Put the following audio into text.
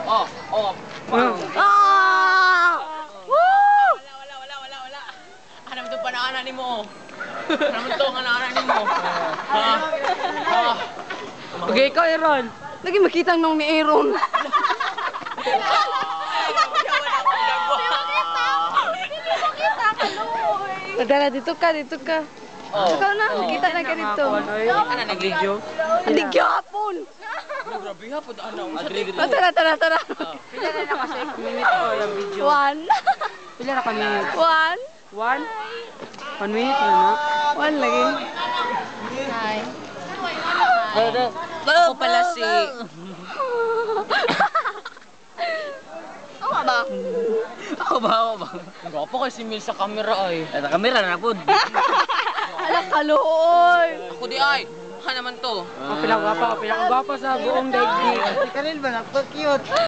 Oh, oh. Ah! Woo! Wala. Hanam to panaanan ni mo. Hanam to panaanan ni mo. Okay, ikaw, Aaron. Lagi makita nung ni Aaron. Tara, dito ka. Ikaw na, nakita na ka dito. Ano nag-video? Hindi gyapon. Grabe ha, pud ana. Tara. Pila na na kasi minute ko yung video. 1. Pila na ka minute? 1. 1 minute na na. 1 lagi. Hi. Ako pala si... Ako ba? Gwapo kay si Mil sa camera ay. Sa camera na po. Ala kaluoy. Ako di ay. Ha naman to. Ang pinakagwapa sa buong daigdig. Si Karel ba? Nagpa-cute.